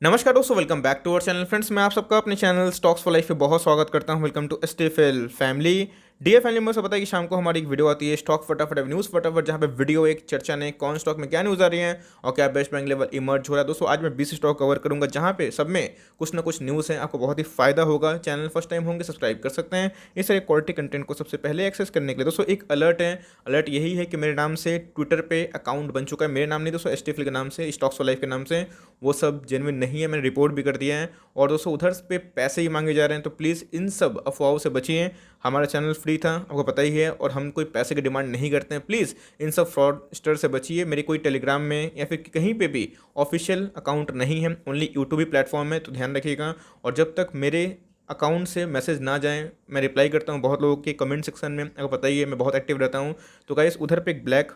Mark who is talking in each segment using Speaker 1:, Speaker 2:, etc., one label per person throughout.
Speaker 1: नमस्कार दोस्तों, welcome back to our channel. Friends, मैं आप सबका अपने चैनल स्टॉक्स फॉर लाइफ पे बहुत स्वागत करता हूं। वेलकम टू स्टेफिल फैमिली। डियर फैमिली मेंबर्स, पता है कि शाम को हमारी एक वीडियो आती है स्टॉक फटाफट न्यूज़ फटाफट, जहां पे वीडियो एक चर्चा ने कौन स्टॉक में क्या न्यूज़ आ रही है और क्या बेस्ट बैंक लेवल इमर्ज हो रहा है। दोस्तों, आज मैं 20 स्टॉक कवर करूंगा, जहां पे सब में कुछ ना कुछ न्यूज़ है, आपको बहुत ही फायदा होगा। चैनल फर्स्ट टाइम होंगे सब्सक्राइब कर सकते हैं इस तरह क्वालिटी कंटेंट को सबसे पहले एक्सेस करने के लिए। दोस्तों, एक अलर्ट है। अलर्ट यही है कि मेरे नाम से ट्विटर पे अकाउंट बन चुका है। मेरे नाम नहीं दोस्तों, स्टेफिल के नाम से, स्टॉक्स फॉर लाइफ के नाम से। वो सब जेन्युइन नहीं है, मैंने रिपोर्ट भी कर दिया है। और दोस्तों, उधर पे पैसे ही मांगे जा रहे हैं, तो प्लीज़ इन सब अफवाहों से बचिए। हमारा चैनल फ्री था, आपको पता ही है, और हम कोई पैसे की डिमांड नहीं करते हैं। प्लीज़ इन सब फ्रॉडस्टर से बचिए। मेरे कोई टेलीग्राम में या फिर कहीं पे भी ऑफिशियल अकाउंट नहीं है, ओनली यूट्यूब ही प्लेटफॉर्म है, तो ध्यान रखिएगा। और जब तक मेरे अकाउंट से मैसेज ना जाएं, मैं रिप्लाई करता हूं बहुत लोगों के कमेंट सेक्शन में, आपको पता ही है मैं बहुत एक्टिव रहता हूं। तो गाइस, उधर पे एक ब्लैक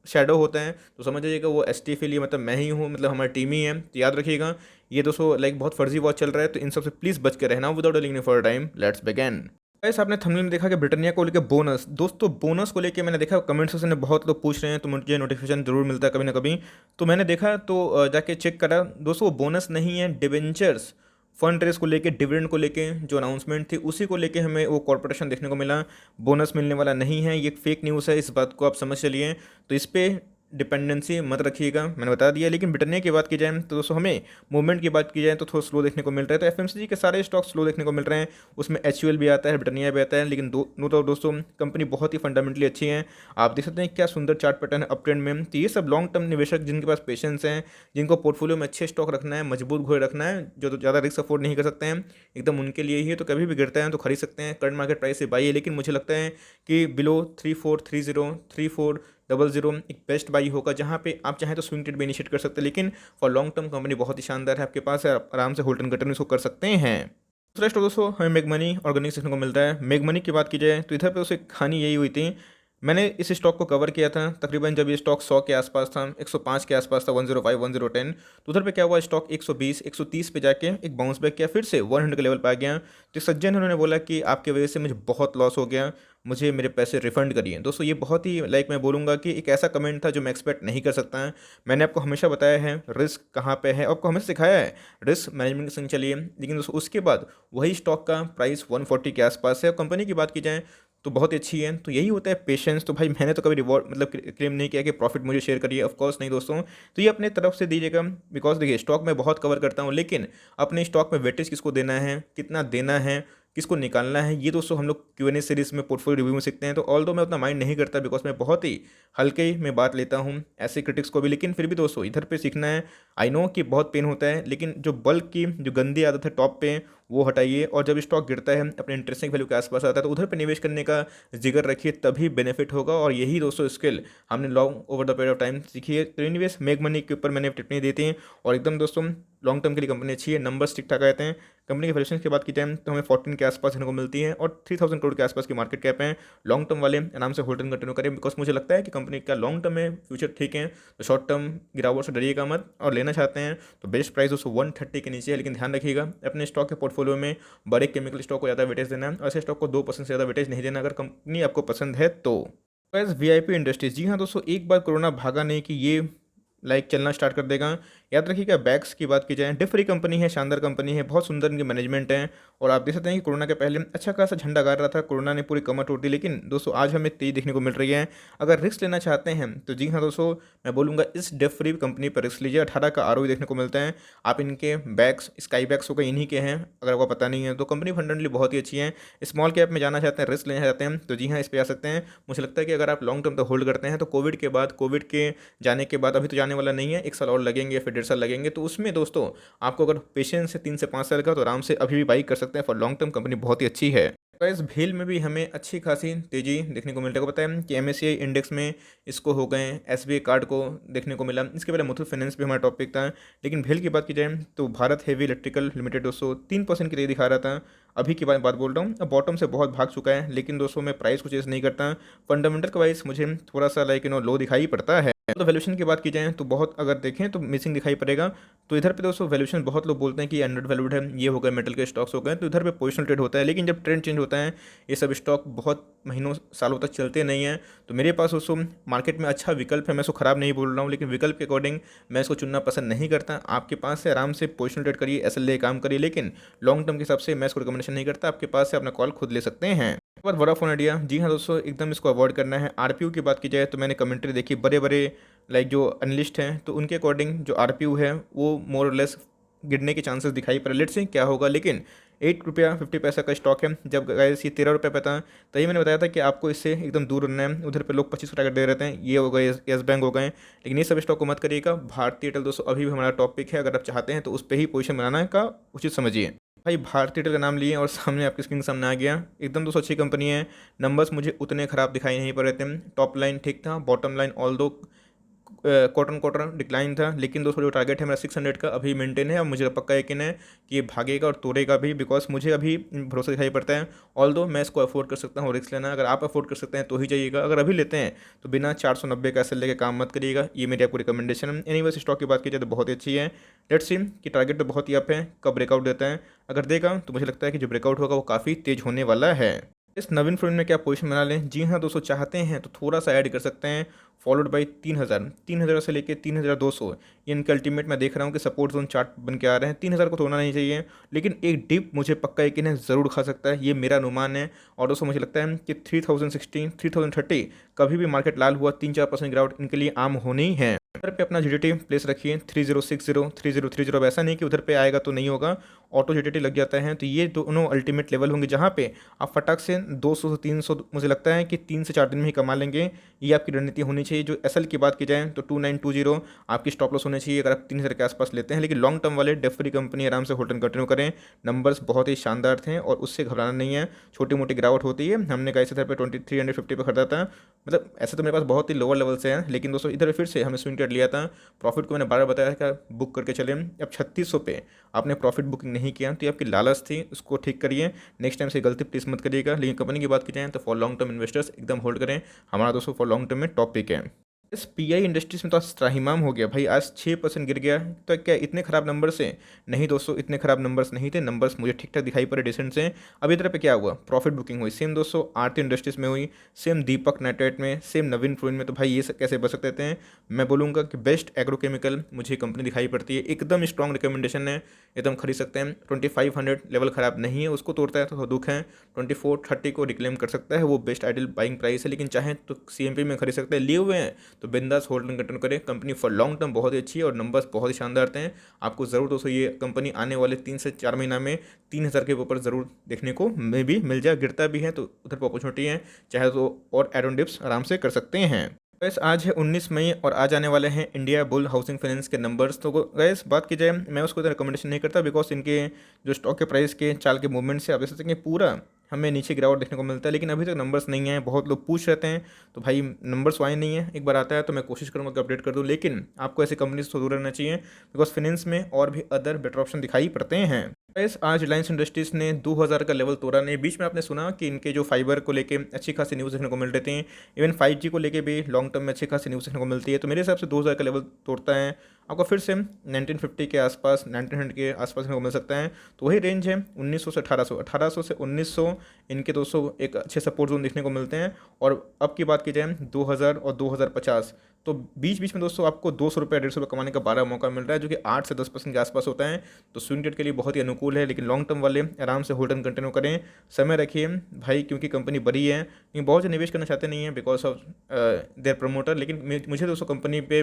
Speaker 1: शैडो होते हैं, तो समझ जाइएगा वो एस टी फिल, मतलब मैं ही हूँ, मतलब हमारी टीम ही है। तो याद रखिएगा, ये दोस्तों लाइक बहुत फर्जी वॉच चल रहा है, तो इन सबसे प्लीज़ बच के रहना। Without dealing for time, let's begin. Guys, आपने थंबनेल में देखा कि ब्रिटानिया को लेकर बोनस। दोस्तों, बोनस को लेकर मैंने देखा कमेंट सेक्शन में बहुत लोग पूछ रहे हैं, तो मुझे नोटिफिकेशन जरूर मिलता है कभी ना कभी। तो मैंने देखा, तो जाके चेक करा। दोस्तों, वो बोनस नहीं है, डिवेंचर्स फंड रेस को लेके, डिविडेंड को लेके जो अनाउंसमेंट थी उसी को लेके हमें वो कॉर्पोरेशन देखने को मिला। बोनस मिलने वाला नहीं है, ये फेक न्यूज़ है, इस बात को आप समझ चलिए। तो इस पर डिपेंडेंसी मत रखिएगा, मैंने बता दिया। लेकिन ब्रिटानिया की बात की जाए तो दोस्तों, हमें मूवमेंट की बात की जाए तो थोड़ा स्लो देखने को मिल रहा है। तो एफएमसीजी के सारे स्टॉक स्लो देखने को मिल रहे हैं। उसमें एचयूएल भी आता है, ब्रिटानिया भी आता है, लेकिन नो तो दोस्तों कंपनी बहुत ही फंडामेंटली अच्छी है। आप देख सकते हैं क्या सुंदर चार्ट पैटर्न है अप ट्रेंड में। तो ये सब लॉन्ग टर्म निवेशक जिनके पास पेशेंस हैं, जिनको पोर्टफोलियो में अच्छे स्टॉक रखना है, मजबूत घोड़े रखना है, जो तो ज़्यादा रिस्क अफोर्ड नहीं कर सकते हैं, एकदम उनके लिए ही है। तो कभी भी गिरता है तो खरीद सकते हैं, करंट मार्केट प्राइस से बाई है। लेकिन मुझे लगता है कि बिलो 3430, 3400 एक बेस्ट बाई होगा, जहाँ पे आप चाहें तो स्विंग ट्रेड भी इनिशिएट कर सकते हैं। लेकिन फॉर लॉन्ग टर्म कंपनी बहुत ही शानदार है, आपके पास है, आप आराम से होल्ड एंड कटर इसको कर सकते हैं। दूसरा स्टॉक दोस्तों हमें मेग मनी ऑर्गेनिक देखने को मिलता है। मेग मनी की बात की जाए तो इधर पे उसे कहानी यही हुई थी। मैंने इस स्टॉक को कवर किया था तकरीबन जब ये स्टॉक 100 के आसपास था, 105 के आसपास था, 105 1010। तो उधर पे क्या हुआ, स्टॉक 120 130 पे जाके एक बाउंस बैक किया, फिर से 100 के लेवल पे आ गया। तो सज्जन उन्होंने बोला कि आपकी वजह से मुझे बहुत लॉस हो गया, मुझे मेरे पैसे रिफंड करिए। दोस्तों, ये बहुत ही लाइक मैं बोलूँगा कि एक ऐसा कमेंट था जो मैं एक्सपेक्ट नहीं कर सकता है। मैंने आपको हमेशा बताया है रिस्क कहाँ पे है, आपको हमेशा सिखाया है रिस्क मैनेजमेंट के संग चलिए। लेकिन दोस्तों, उसके बाद वही स्टॉक का प्राइस 140 के आसपास है। कंपनी की बात की जाए तो बहुत ही अच्छी है। तो यही होता है पेशेंस। तो भाई, मैंने तो कभी रिवॉर्ड मतलब क्लेम नहीं किया कि प्रॉफिट मुझे शेयर करिए, ऑफ कोर्स नहीं दोस्तों। तो ये अपने तरफ से दीजिएगा, बिकॉज देखिए स्टॉक मैं बहुत कवर करता हूँ, लेकिन अपने स्टॉक में वेटेज किसको देना है, कितना देना है, किसको निकालना है, ये दोस्तों हम लोग Q&A सीरीज में पोर्टफोलियो रिव्यू में सीखते हैं। तो ऑल दो मैं उतना माइंड नहीं करता, बिकॉज मैं बहुत ही हल्के में बात लेता हूँ ऐसे क्रिटिक्स को भी। लेकिन फिर भी दोस्तों इधर पे सीखना है। आई नो कि बहुत पेन होता है, लेकिन जो बल्क की जो गंदी आदत है टॉप पे, वो हटाइए। और जब स्टॉक गिरता है अपने इंटरेस्टिंग वैल्यू के आसपास आता है, तो उधर पे निवेश करने का जिगर रखिए, तभी बेनिफिट होगा। और यही दोस्तों स्किल हमने long over the period of time सीखी है। तो एनीवेज, मेक मनी के ऊपर मैंने टिप्पणी दी थी, और एकदम दोस्तों लॉन्ग टर्म के लिए कंपनी अच्छी है, नंबर्स ठीक ठाक आते हैं। कंपनी के वैल्यूएशन की बात की जाए तो हमें 14 के आसपास देखने को मिलती है, और 3000 करोड़ के आसपास की मार्केट कैप है। लॉन्ग टर्म वाले आराम से होल्ड कंटिन्यू करें, बिकॉज मुझे लगता है कि कंपनी का लॉन्ग टर्म में फ्यूचर ठीक है। तो शॉर्ट टर्म गिरावट से डरिएगा मत, और लेना चाहते हैं तो बेस्ट प्राइस उसको 130 के नीचे है। लेकिन ध्यान रखिएगा अपने स्टॉक के पोर्टफोलियो में बड़े केमिकल स्टॉक को ज़्यादा वेटेज देना है, और ऐसे स्टॉक को 2% से ज़्यादा वेटेज नहीं देना, अगर कंपनी आपको पसंद है तो। बस VIP इंडस्ट्रीज, जी हाँ दोस्तों, एक बार कोरोना भागा नहीं कि ये लाइक चलना स्टार्ट कर देगा। याद रखिएगा, बैग्स की बात की जाए, डिफ फ्री कंपनी है, शानदार कंपनी है, बहुत सुंदर इनकी मैनेजमेंट है। और आप देख सकते हैं कि कोरोना के पहले अच्छा खासा झंडा गाड़ रहा था, कोरोना ने पूरी कमर तोड़ दी। लेकिन दोस्तों आज हमें तेज देखने को मिल रही है। अगर रिस्क लेना चाहते हैं तो जी हाँ दोस्तों, मैं बोलूँगा इस डिफ फ्री कंपनी पर रिस्क लीजिए। 18 का ROE देखने को मिलता है। आप इनके बैग्स स्काई बैग्स हो गए, इन्हीं के हैं, अगर आपको पता नहीं है तो। कंपनी फंडामेंटली बहुत ही अच्छी है। स्मॉल कैप में जाना चाहते हैं, रिस्क लेना चाहते हैं, तो जी हाँ इस पर आ सकते हैं। मुझे लगता है कि अगर आप लॉन्ग टर्म तक होल्ड करते हैं तो कोविड के बाद, कोविड के जाने के बाद, अभी तो जाने वाला नहीं है, 1 साल और लगेंगे या फिर 1.5 साल लगेंगे, तो उसमें दोस्तों आपको अगर पेशेंस है 3 से 5 साल का, तो आराम से अभी भी बाई कर सकते हैं। फॉर लॉन्ग टर्म कंपनी बहुत ही अच्छी है। गाइस, भेल में भी हमें अच्छी खासी तेजी देखने को मिलता है। पता है कि MSCI इंडेक्स में इसको हो गए, SBI कार्ड को देखने को मिला। इसके पहले मुथूट फाइनेंस भी हमारा टॉपिक था। लेकिन भेल की बात की जाए तो भारत हेवी इलेक्ट्रिकल लिमिटेड दोस्तों 3% की तेजी दिखा रहा था। अभी की बात बात बोल रहा हूँ, बॉटम से बहुत भाग चुका है, लेकिन दोस्तों मैं प्राइस को चेज़ नहीं करता, फंडामेंटल का वाइज मुझे थोड़ा सा लाइक लो दिखाई पड़ता है। तो वैल्यूएशन की बात की जाए तो बहुत अगर देखें तो मिसिंग दिखाई पड़ेगा। तो इधर पे दोस्तों वैल्यूएशन बहुत लोग बोलते हैं कि अंडर वैल्यूड है, ये हो गए मेटल के स्टॉक्स हो गए, तो इधर पे पोजिशनल ट्रेड होता है, लेकिन जब ट्रेंड चेंज होता है ये सब स्टॉक बहुत महीनों सालों तक चलते नहीं हैं। तो मेरे पास दोस्तों मार्केट में अच्छा विकल्प है, मैं इसको ख़राब नहीं बोल रहा हूँ, लेकिन विकल्प के अकॉर्डिंग मैं इसको चुनना पसंद नहीं करता। आपके पास से आराम से पोजिशनल ट्रेड करिए, एस एल काम करिए, लेकिन लॉन्ग टर्म के हिसाब से मैं इसको रिकमेंडेशन नहीं करता। आपके पास से अपना कॉल खुद ले सकते हैं। एक बार वोडाफोन आइडिया, जी हाँ दोस्तों, एकदम इसको अवॉइड करना है। आरपीयू की बात की जाए तो मैंने कमेंट्री देखी, बड़े बड़े लाइक जो एनालिस्ट हैं, तो उनके अकॉर्डिंग जो आरपीयू है वो मोर और लेस गिरने के चांसेस दिखाई पड़े। लेट्स से क्या होगा, लेकिन ₹8.50 का स्टॉक है। जब गाइस ये ₹13 पे था, तभी मैंने बताया था कि आपको इससे एकदम दूर रहना है। उधर पे लोग 25 टारगेट दे रहते हैं, ये हो गए येस बैंक हो गए, लेकिन ये सब स्टॉक को मत करिएगा। भारतीय एयरटेल दोस्तों अभी भी हमारा टॉपिक है, अगर आप चाहते हैं तो उस पर ही पोजीशन बनाना का उचित समझिए। भाई भारतीय एयरटेल का नाम लिए और सामने आपकी स्क्रीन के सामने आ गया, एकदम दोस्तों अच्छी कंपनी है। नंबर्स मुझे उतने खराब दिखाई नहीं पड़ रहे थे, टॉप लाइन ठीक था, बॉटम लाइन ऑल दो क्वार्टर डिक्लाइन था, लेकिन दोस्तों जो टारगेट है मेरा 600 का अभी मेंटेन है, और मुझे पक्का यकीन है कि ये भागेगा और तोड़ेगा भी, बिकॉज मुझे अभी भरोसा दिखाई पड़ता है। ऑल दो मैं इसको अफोर्ड कर सकता हूँ रिस्क लेना, अगर आप अफोर्ड कर सकते हैं तो ही जाइएगा, अगर अभी लेते हैं तो बिना 490 का एसएल लेके काम मत करिएगा, ये मेरी आपको रिकमेंडेशन है। एनीवेज स्टॉक की बात की जाए तो बहुत ही अच्छी है। लेट्स सी कि टारगेट तो बहुत ही अप है, कब ब्रेकआउट देता है, अगर देगा तो मुझे लगता है कि जो ब्रेकआउट होगा वो काफ़ी तेज होने वाला है। इस नवीन फ्रेंड में क्या पोजीशन बना लें, जी हाँ दोस्तों, चाहते हैं तो थोड़ा सा ऐड कर सकते हैं, फॉलोड बाई 3000 से लेके 3200, ये इनके अल्टीमेट मैं देख रहा हूँ कि सपोर्ट जोन चार्ट बन के आ रहे हैं। 3000 को तोड़ना नहीं चाहिए, लेकिन एक डिप मुझे पक्का यकीन है ज़रूर खा सकता है, ये मेरा अनुमान है। और दोस्तों मुझे लगता है कि 3016 3030 कभी भी मार्केट लाल हुआ 3-4% गिरावट इनके लिए आम होनी है। उधर पे अपना जीडीटी प्लेस रखिए 3060 3030, अब ऐसा नहीं कि उधर पे आएगा तो नहीं होगा, ऑटो जीडीटी लग जाता है। तो ये दोनों अल्टीमेट लेवल होंगे जहाँ पे आप फटाक से 200 से 300, मुझे लगता है कि 3 से 4 दिन में ही कमा लेंगे, ये आपकी रणनीति होनी चाहिए। जो एसएल की बात की जाए तो 2920 आपकी स्टॉप लॉस होनी चाहिए अगर आप 3000 के आसपास लेते हैं, लेकिन लॉन्ग टर्म वाले डेफरी कंपनी आराम से होल्ड कंटिन्यू करें, नंबर्स बहुत ही शानदार थे और उससे घबराना नहीं है। छोटी मोटी गिरावट होती है, हमने कहा इस इधर पे 2350 पे खरीदा था, मतलब ऐसे तो मेरे पास बहुत ही लोअर लेवल से है, लेकिन दोस्तों इधर फिर से हमने स्विंग ट्रेड लिया था। प्रॉफिट को मैंने बार बार बताया था बुक करके चले, अब 3600 पे आपने प्रॉफिट बुकिंग नहीं किया तो ये आपकी लालच थी, उसको ठीक करिए, नेक्स्ट टाइम से गलती प्लीज मत करिएगा। लेकिन कंपनी की बात की जाए तो फॉर लॉन्ग टर्म इन्वेस्टर्स एकदम होल्ड करें, हमारा दोस्तों फॉर लॉन्ग टर्म में टॉपिक है। इस पीआई इंडस्ट्रीज में तो आज त्राहिमाम हो गया भाई, आज 6% गिर गया, तो क्या इतने खराब नंबर से? नहीं दोस्तों, इतने खराब नंबर्स नहीं थे, नंबर्स मुझे ठीक ठाक दिखाई पड़े डिसेंट से। अभी इधर पे क्या हुआ, प्रॉफिट बुकिंग हुई, सेम दोस्तों आरती इंडस्ट्रीज में हुई, सेम दीपक नाइट्रेट में, सेम नवीन फ्लोइन में। तो भाई ये कैसे बच सकते थे? मैं बोलूँगा कि बेस्ट एग्रोकेमिकल मुझे कंपनी दिखाई पड़ती है, एकदम स्ट्रॉन्ग रिकमेंडेशन है, एकदम खरीद सकते हैं। 2500 लेवल खराब नहीं है, उसको तोड़ता है तो दुख है। 2430 को रिक्लेम कर सकता है, वो बेस्ट आइडियल बाइंग प्राइस है, लेकिन चाहे तो सीएमपी में खरीद सकते हैं, लिए हुए हैं तो बिंदास होल्ड कंटिन्यू करें। कंपनी फॉर लॉन्ग टर्म बहुत ही अच्छी है और नंबर्स बहुत ही शानदार थे। आपको ज़रूर दोस्तों ये कंपनी आने वाले 3 से 4 महीना में 3000 के ऊपर ज़रूर देखने को में भी मिल जाए, गिरता भी है तो उधर पर अपॉर्चुनिटी है, चाहे तो और एड ऑन डिप्स आराम से कर सकते हैं। गैस आज है 19 मई और आज आने वाले हैं इंडिया बुल हाउसिंग फाइनेंस के नंबर्स। तो गैस बात की जाए, मैं उसको रिकमेंडेशन नहीं करता, बिकॉज इनके जो स्टॉक के प्राइस के चाल के मूवमेंट से आप देख सकते हैं पूरा हमें नीचे गिरावट देखने को मिलता है, लेकिन अभी तक नंबर्स नहीं आए। बहुत लोग पूछ रहते हैं तो भाई नंबर्स आए नहीं है, एक बार आता है तो मैं कोशिश करूँगा कि अपडेट कर दूँ, लेकिन आपको ऐसी कंपनी से दूर रहना चाहिए, बिकॉज फाइनेंस में और भी अदर बेटर ऑप्शन दिखाई पड़ते हैं। गैस आज रिलायंस इंडस्ट्रीज ने 2000 का लेवल तोड़ा नहीं, बीच में आपने सुना कि इनके जो फाइबर को लेके अच्छी खासी न्यूज़ देखने को मिल रही थी, इवन 5G को लेके भी लॉन्ग टर्म में अच्छी खासी न्यूज़ देखने को मिलती है। तो मेरे हिसाब से 2000 का लेवल तोड़ता है, आपको फिर से 1950 के आसपास 1900 के आसपास देखने को मिल सकता है। तो वही रेंज है 1900 से 1800, 1800 से 1900 इनके दोस्तों एक अच्छे सपोर्ट जोन देखने को मिलते हैं। और अब की बात की जाए 2000 और 2050, तो बीच बीच में दोस्तों आपको 200 रुपये 150 रुपये कमाने का 12 मौका मिल रहा है, जो कि 8 से 10% के आसपास होता है। तो स्विंग ट्रेड के लिए बहुत ही अनुकूल है, लेकिन लॉन्ग टर्म वाले आराम से होल्ड एंड कंटिन्यू करें, समय रखिए भाई, क्योंकि कंपनी बड़ी है, लेकिन बहुत से निवेश करना चाहते नहीं है बिकॉज ऑफ देयर प्रमोटर, लेकिन मुझे दोस्तों कंपनी पे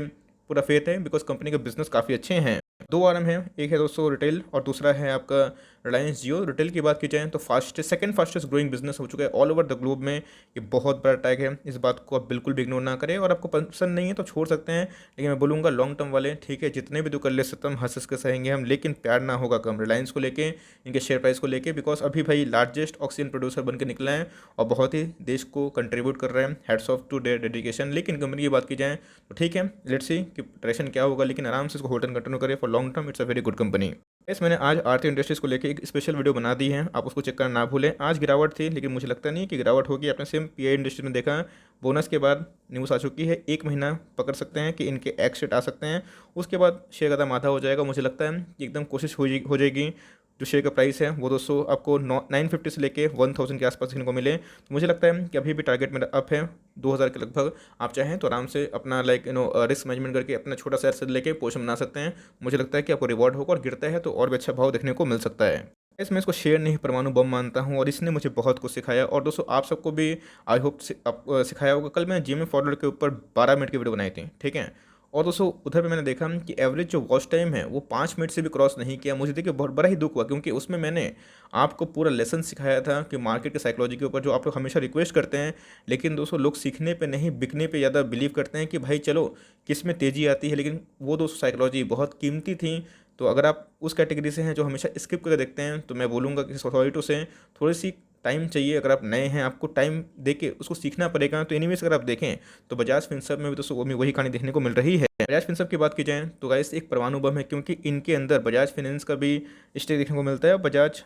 Speaker 1: पूरा फेथ है, बिकॉज कंपनी के बिजनेस काफ़ी अच्छे हैं। दो आर्म है, एक है दोस्तों रिटेल और दूसरा है आपका रिलायंस जियो। रिटेल की बात की जाए तो सेकंड फास्टेस्ट ग्रोइंग बिजनेस हो चुका है ऑल ओवर द ग्लोब में, ये बहुत बड़ा टैग है, इस बात को आप बिल्कुल भी इग्नोर ना करें। और आपको पसंद नहीं है तो छोड़ सकते हैं, लेकिन मैं बोलूँगा लॉन्ग टर्म वाले ठीक है, जितने भी तो कर ले सकते हम हंस के सहेंगे हम, लेकिन प्यार ना होगा कम रिलायंस को लेके, इनके शेयर प्राइस को लेके, बिकॉज अभी भाई लार्जेस्ट ऑक्सीजन प्रोड्यूसर बन के निकला है और बहुत ही देश को कंट्रीब्यूट कर रहे हैं, hats off to their dedication. लेकिन कंपनी की बात की जाए तो ठीक है, लेट्स सी कि डायरेक्शन क्या होगा, लेकिन आराम से इसको होल्ड एंड कंटिन्यू करें for long term, it's a very good company. Guys मैंने आज आरती इंडस्ट्रीज़ को लेके एक स्पेशल वीडियो बना दी है, आप उसको चेक करना ना भूलें। आज गिरावट थी लेकिन मुझे लगता नहीं कि गिरावट होगी। आपने सेम पीआई इंडस्ट्री में देखा, बोनस के बाद न्यूज़ आ चुकी है, 1 महीना पकड़ सकते हैं कि इनके एक्स आ सकते हैं। उसके बाद शेयर कदम आधा हो जाएगा। मुझे लगता है कि एकदम कोशिश हो जाएगी जो शेयर का प्राइस है वो दोस्तों आपको 950 से लेके 1000 के आसपास देखने को मिले। तो मुझे लगता है कि अभी भी टारगेट मेरा अप है 2000 के लगभग। आप चाहें तो आराम से अपना रिस्क मैनेजमेंट करके अपना छोटा सा एसेट लेके पोर्शन बना सकते हैं। मुझे लगता है कि आपको रिवॉर्ड होगा और गिरता है तो और भी अच्छा भाव देखने को मिल सकता है। मैं इसको शेयर नहीं परमाणु बम मानता हूँ और इसने मुझे बहुत कुछ सिखाया और दोस्तों आप सबको भी आई होप सिखाया होगा। कल मैं जिम फॉरवर्ड के ऊपर 12 मिनट की वीडियो बनाई थी, ठीक है। और दोस्तों उधर पे मैंने देखा कि एवरेज जो वॉच टाइम है वो 5 मिनट से भी क्रॉस नहीं किया। मुझे देखिए बहुत बड़ा ही दुख हुआ क्योंकि उसमें मैंने आपको पूरा लेसन सिखाया था कि मार्केट के साइकोलॉजी के ऊपर जो आप लोग हमेशा रिक्वेस्ट करते हैं। लेकिन दोस्तों लोग सीखने पे नहीं बिकने पे ज़्यादा बिलीव करते हैं कि भाई चलो किस में तेज़ी आती है। लेकिन वो दोस्तों साइकोलॉजी बहुत कीमती थी। तो अगर आप उस कैटेगरी से हैं जो हमेशा स्किप करके देखते हैं तो मैं बोलूँगा कि सॉरी टू से थोड़ी सी टाइम चाहिए। अगर आप नए हैं आपको टाइम दे के उसको सीखना पड़ेगा। तो एनीवेज अगर आप देखें तो बजाज फिनसर्व में भी दोस्तों वही कहानी देखने को मिल रही है। बजाज फिनसर्व की बात की जाए तो गाइस एक परमाणु बम है क्योंकि इनके अंदर बजाज फाइनेंस का भी स्टेक देखने को मिलता है। बजाज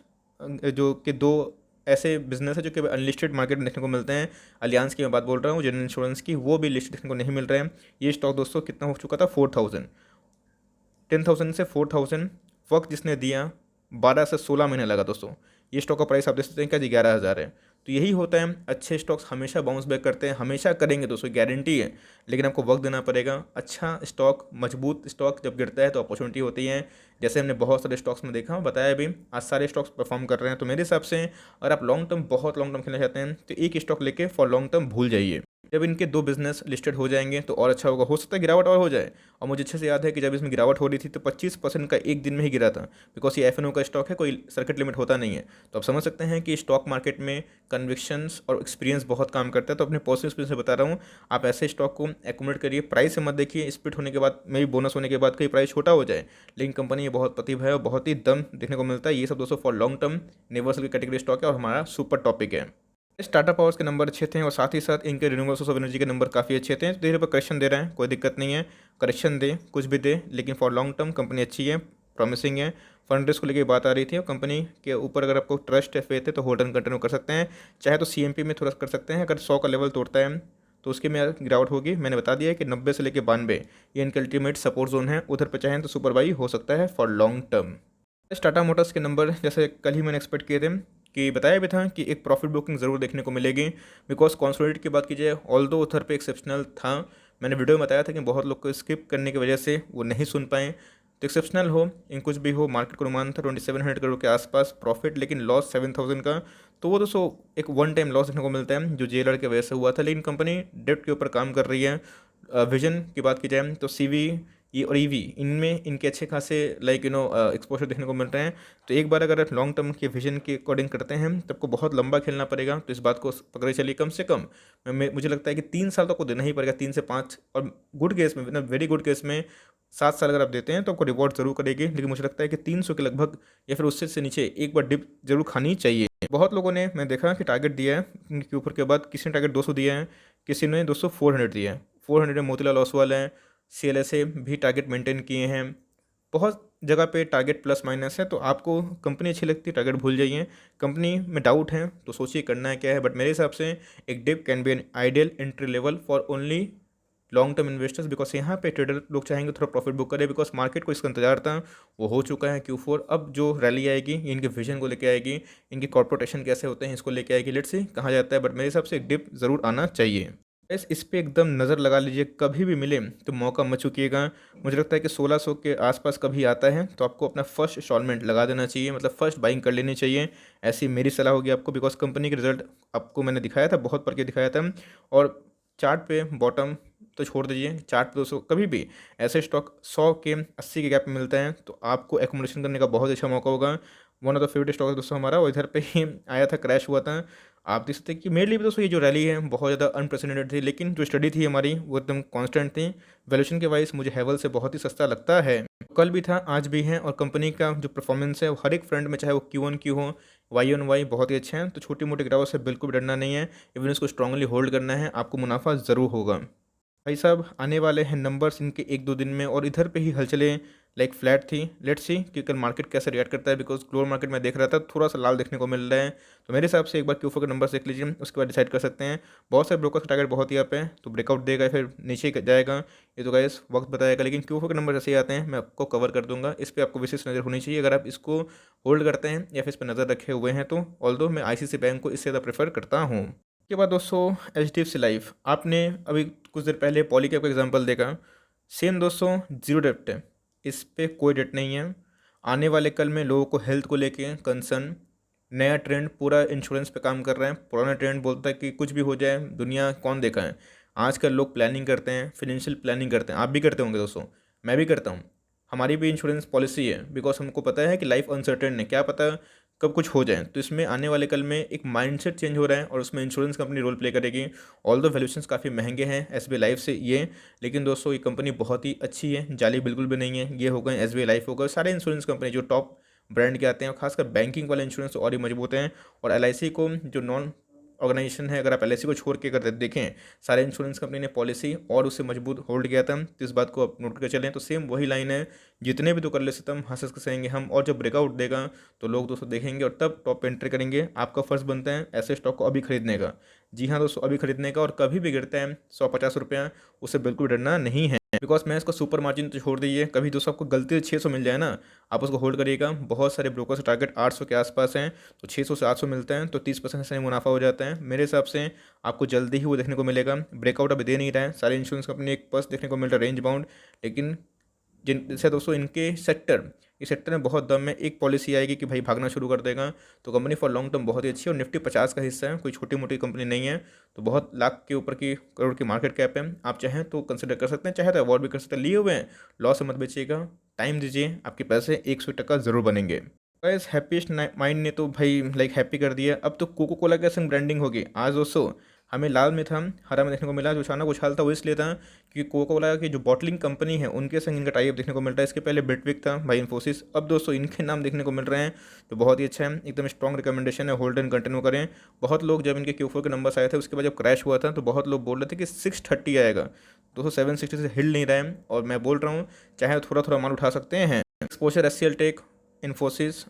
Speaker 1: जो कि दो ऐसे बिजनेस है जो कि अनलिस्टेड मार्केट में देखने को मिलते हैं। अलियांस की मैं बात बोल रहा हूँ, जनरल इंश्योरेंस की, वो भी लिस्ट देखने को नहीं मिल रहे हैं। ये स्टॉक दोस्तों कितना हो चुका था 4000, 10,000 से 4000 वक्त जिसने दिया 12 से 16 महीने लगा दोस्तों। ये स्टॉक का प्राइस आप देख सकते हैं क्या जी 11,000 है। तो यही होता है, अच्छे स्टॉक्स हमेशा बाउंस बैक करते हैं, हमेशा करेंगे दोस्तों, गारंटी है। लेकिन आपको वक्त देना पड़ेगा। अच्छा स्टॉक, मजबूत स्टॉक जब गिरता है तो अपॉर्चुनिटी होती है। जैसे हमने बहुत सारे स्टॉक्स में देखा, बताया भी, आज सारे स्टॉक्स परफॉर्म कर रहे हैं। तो मेरे हिसाब से अगर आप लॉन्ग टर्म, बहुत लॉन्ग टर्म खेलना चाहते हैं तो एक स्टॉक लेके फॉर लॉन्ग टर्म भूल जाइए। जब इनके 2 बिजनेस लिस्टेड हो जाएंगे तो और अच्छा होगा। हो सकता है गिरावट और हो जाए। और मुझे अच्छे से याद है कि जब इसमें गिरावट हो रही थी तो 25% का एक दिन में ही गिरा था। बिकॉज ये एफ का स्टॉक है, कोई सर्किट लिमिट होता नहीं है। तो आप समझ सकते हैं कि स्टॉक मार्केट में कन्विक्शंस और एक्सपीरियंस बहुत काम करता है। तो अपने पॉजिटिव एक्सपीरियंस से बता रहा हूँ, आप ऐसे स्टॉक को एक्यूमुलेट करिए। प्राइस से मत देखिए, स्प्लिट होने के बाद में भी, बोनस होने के बाद कहीं प्राइस छोटा हो जाए। लेकिन कंपनी ये बहुत प्रतिभा है और बहुत ही दम देखने को मिलता है। ये सब दोस्तों फॉर लॉन्ग टर्म यूनिवर्सल की कैटेगरी स्टॉक है और हमारा सुपर टॉपिक है। टाटा पावर्स के नंबर अच्छे थे और साथ ही साथ इनके रिन्यूएबल सोर्स ऑफ एनर्जी के नंबर काफ़ी अच्छे थे। तो धीरे पर करेक्शन दे रहे हैं, कोई दिक्कत नहीं है। करेक्शन दे, कुछ भी दे, लेकिन फॉर लॉन्ग टर्म कंपनी अच्छी है, प्रॉमिसिंग है। फंड रेस को लेकर बात आ रही थी और कंपनी के ऊपर अगर आपको ट्रस्ट है, फेथ है, तो होल्ड एंड कंटिन्यू कर सकते हैं। चाहे तो सीएमपी में थोड़ा कर सकते हैं। अगर 100 का लेवल तोड़ता है तो उसके में गिरावट होगी। मैंने बता दिया है कि 90 से लेकर 92 ये इनके अल्टीमेट सपोर्ट जोन है। उधर पर चाहें तो सुपर बाई हो सकता है for long term. Tata Motors के नंबर जैसे कल ही मैंने एक्सपेक्ट किए थे कि बताया भी था कि एक प्रॉफिट बुकिंग ज़रूर देखने को मिलेगी। बिकॉज कॉन्सोलिडेट की बात की जाए, ऑल्दो उधर पे एक्सेप्शनल था। मैंने वीडियो में बताया था कि बहुत लोग को स्किप करने की वजह से वो नहीं सुन पाए। तो एक्सेप्शनल हो, इन कुछ भी हो, मार्केट को अनुमान था 2700 करोड़ के आसपास प्रॉफिट, लेकिन लॉस 7000 का। तो वो दोस्तों एक वन टाइम लॉस देखने को मिलता है जो जेलर की वजह से हुआ था। लेकिन कंपनी डेप्ट के ऊपर काम कर रही है। विजन की बात की जाए तो सीवी ई और ईवी, इनमें इनके अच्छे खासे एक्सपोजर देखने को मिल रहे हैं। तो एक बार अगर लॉन्ग टर्म के विजन के अकॉर्डिंग करते हैं तो आपको बहुत लंबा खेलना पड़ेगा। तो इस बात को पकड़े चलिए, कम से कम मुझे लगता है कि 3 साल तो आपको देना ही पड़ेगा, 3 से 5। और गुड केस में, वेरी गुड केस में 7 साल अगर आप देते हैं तो आपको रिवॉर्ड जरूर करेगी। लेकिन मुझे लगता है कि 300 के लगभग या फिर उससे से नीचे एक बार डिप जरूर खानी चाहिए। बहुत लोगों ने, मैं देखा कि टारगेट दिया है इनके ऊपर के बाद, किसी ने टारगेट 200 दिया है, किसी ने दोस्तों 400 दिया है। 400 में मोतीलाल ओसवाल है, सीएलएसए भी टारगेट मेंटेन किए हैं। बहुत जगह पे टारगेट प्लस माइनस है। तो आपको कंपनी अच्छी लगती है, टारगेट भूल जाइए। कंपनी में डाउट है तो सोचिए करना है क्या है। बट मेरे हिसाब से एक dip can be an ideal entry level for only long term investors. Because यहाँ पे ट्रेडर लोग चाहेंगे थोड़ा प्रॉफिट बुक करें। बिकॉज मार्केट को इसका इंतजार था, वो हो चुका है Q4। अब जो रैली आएगी ये इनके विजन को लेके आएगी, इनके कॉर्पोरेशन कैसे होते हैं इसको लेके आएगी। लेट्स सी कहाँ जाता है। बट मेरे हिसाब से एक डिप ज़रूर आना चाहिए। इस पे एकदम नज़र लगा लीजिए, कभी भी मिले तो मौका मत चूकिएगा। मुझे लगता है कि 1600 के आसपास कभी आता है तो आपको अपना फर्स्ट इंस्टॉलमेंट लगा देना चाहिए, मतलब फर्स्ट बाइंग कर लेनी चाहिए। ऐसी मेरी सलाह होगी आपको। बिकॉज कंपनी के रिजल्ट आपको मैंने दिखाया था, बहुत पढ़ के दिखाया था। और चार्ट पे बॉटम तो छोड़ दीजिए, चार्ट पे दोस्तों कभी भी ऐसे स्टॉक 100 के 80 के गैप में मिलता है तो आपको एकोमोडेशन करने का बहुत अच्छा मौका होगा। One of the favourite stock है दोस्तों हमारा, वो इधर पे ही आया था, क्रैश हुआ था। आप देख सकते हैं कि मेरे लिए भी दोस्तों ये जो रैली है बहुत ज़्यादा अनप्रेसिडेंटेड थी। लेकिन जो स्टडी थी हमारी वो एकदम कांस्टेंट थी। वैल्यूएशन के वाइज मुझे हेवल से बहुत ही सस्ता लगता है। कल भी था, आज भी है। और कंपनी का जो परफॉर्मेंस है वो हर एक फ्रंट में, चाहे वो Q1Q हो, Y-on-Y, बहुत ही अच्छे हैं। तो छोटी मोटी गिरावट से बिल्कुल भी डरना नहीं है। इवन इसको स्ट्रांगली होल्ड करना है, आपको मुनाफा ज़रूर होगा। भाई साहब आने वाले हैं नंबर्स इनके 1-2 दिन में और इधर पे ही हलचलें लाइक फ्लैट थी। लेट्स सी कि कल मार्केट कैसे रिएक्ट करता है, बिकॉज़ ग्लोबल मार्केट में देख रहा था थोड़ा-सा लाल देखने को मिल रहा है। तो मेरे हिसाब से एक बार क्यूफो के नंबर्स देख लीजिए, उसके बाद डिसाइड कर सकते हैं। बहुत सारे ब्रोकर्स का टारगेट बहुत ही अप है, तो ब्रेकआउट देगा या फिर नीचे जाएगा, ये तो गाइस वक्त बताएगा। लेकिन क्यूफो के नंबर जैसे ही आते हैं मैं आपको कवर कर दूंगा। इस पर आपको विशेष नज़र होनी चाहिए अगर आप इसको होल्ड करते हैं या फिर इस पर नज़र रखे हुए हैं तो। ऑल्दो मैं आईसीआईसी बैंक को इससे ज़्यादा प्रेफर करता हूँ। के बाद दोस्तों एचडीएफसी लाइफ, आपने अभी कुछ देर पहले पॉलीकैब का एग्जांपल देखा। सेम दोस्तों जीरो डेप्ट है, इस पे कोई डेट नहीं है। आने वाले कल में लोगों को हेल्थ को लेके कंसर्न, नया ट्रेंड पूरा इंश्योरेंस पे काम कर रहा है। पुराना ट्रेंड बोलता है कि कुछ भी हो जाए, दुनिया कौन देखा है। आजकल लोग प्लानिंग करते हैं, फिनेंशियल प्लानिंग करते हैं, आप भी करते होंगे दोस्तों, मैं भी करता हूँ। हमारी भी इंश्योरेंस पॉलिसी है, बिकॉज हमको पता है कि लाइफ अनसर्टेन है, क्या पता कब कुछ हो जाए। तो इसमें आने वाले कल में एक माइंडसेट चेंज हो रहा है और उसमें इंश्योरेंस कंपनी रोल प्ले करेगी। ऑल द वैल्यूशंस काफ़ी महंगे हैं एसबीआई लाइफ से ये, लेकिन दोस्तों ये कंपनी बहुत ही अच्छी है, जाली बिल्कुल भी नहीं है। ये हो गए एसबीआई लाइफ, हो गए सारे इंश्योरेंस कंपनी जो टॉप ब्रांड के आते हैं, और खासकर बैंकिंग वाले इंश्योरेंस और ही मजबूत हैं। और एलआईसी को जो नॉन ऑर्गेनाइजेशन है, अगर आप एलआईसी को छोड़ के अगर देखें, सारे इंश्योरेंस कंपनी ने पॉलिसी और उससे मजबूत होल्ड किया था। तो इस बात को आप नोट कर चलें। तो सेम वही लाइन है, जितने भी तो कर ले सितम हंस हंस के सहेंगे हम, और जब ब्रेकआउट देगा तो लोग दोस्तों देखेंगे और तब टॉप पे एंट्री करेंगे। आपका फर्ज बनता है ऐसे स्टॉक को अभी खरीदने का। जी हाँ दोस्तों, अभी खरीदने का। और कभी भी गिरता है 150 रुपया, उससे बिल्कुल डरना नहीं है, बिकॉज मैं इसको सुपर मार्जिन तो छोड़ दीजिए। कभी दोस्तों आपको गलती से 600 मिल जाए ना, आप उसको होल्ड करिएगा। बहुत सारे ब्रोकर से टारगेट 800 के आसपास हैं, तो 600 से 800 मिलते हैं, तो 30% से मुनाफा हो जाता है। मेरे हिसाब से आपको जल्दी ही वो देखने को मिलेगा। ब्रेकआउट अभी दे नहीं रहा है, सारे इंश्योरेंस कंपनी एक बस देखने को मिल रहा है रेंज बाउंड। लेकिन जिन जैसे दोस्तों इनके सेक्टर, इस सेक्टर में बहुत दम है। एक पॉलिसी आएगी कि भाई भागना शुरू कर देगा, तो कंपनी फॉर लॉन्ग टर्म बहुत ही अच्छी है। और निफ्टी 50 का हिस्सा है, कोई छोटी मोटी कंपनी नहीं है। तो बहुत लाख के ऊपर की करोड़ की मार्केट कैप है। आप चाहें तो कंसिडर कर सकते हैं, चाहे तो अवॉर्ड भी कर सकते हैं। लिए हुए हैं, लॉस से मत बेचिएगा, टाइम दीजिए, आपके पैसे 100% ज़रूर बनेंगे। गाइस हैप्पीस्ट माइंड ने तो भाई लाइक हैप्पी कर दिया। अब तो कोको कोला के संग ब्रांडिंग होगी। आज दोस्तों हमें लाल में था, हरा में देखने को मिला। जो अचानक उछाल था वो इसलिए था कि कोको कोला की जो बॉटलिंग कंपनी है उनके संग इनका टाइप देखने को मिल रहा है। इसके पहले बिटविक था, भाई इन्फोसिस, अब दोस्तों इनके नाम देखने को मिल रहे हैं। तो बहुत ही अच्छा है, एकदम स्ट्रॉन्ग रिकमेंडेशन है, होल्ड एंड कंटिन्यू करें। बहुत लोग जब इनके Q4 के नंबर्स आए थे, उसके बाद जब क्रैश हुआ था, तो बहुत लोग बोल रहे थे कि 630 आएगा। दोस्तों 760 से हिल नहीं रहा है, और मैं बोल रहा हूँ चाहे थोड़ा थोड़ा माल उठा सकते हैं। Exposure SCL tech, Infosys,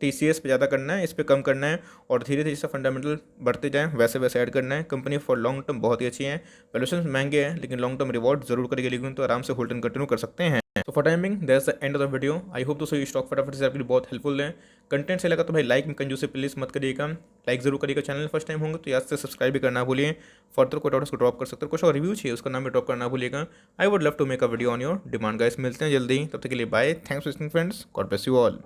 Speaker 1: TCS पे ज़्यादा करना है, इस पे कम करना है, और धीरे धीरे जैसे फंडामेंटल बढ़ते जाएँ वैसे वैसे ऐड करना है। कंपनी फॉर लॉन्ग टर्म बहुत ही अच्छी है, वैल्यूएशन महंगे हैं लेकिन लॉन्ग टर्म रिवॉर्ड जरूर करेगी, लेकिन तो आराम से होल्ड एंड कंटिन्यू कर सकते हैं। तो for timing that's the end of the video. I hope दोस्तों ये स्टॉक फटाफट से आपके लिए बहुत हेल्पफुल है। कंटेंट से लगा तो भाई लाइक में कंजूसी प्लीज़ मत करिएगा, लाइक जरूर करिएगा। चैनल फर्स्ट टाइम होंगे तो याद से सब्सक्राइब भी करना भूलिए। फर्दर कोई डाउट उसको ड्रॉप कर सकते हो, कुछ और रिव्यू चाहिए उसका नाम भी ड्रॉप करना भूलिएगा। I would love to make a video on your demand guys. मिलते हैं जल्दी, तब तक के लिए bye, thanks for listening friends, God bless you all.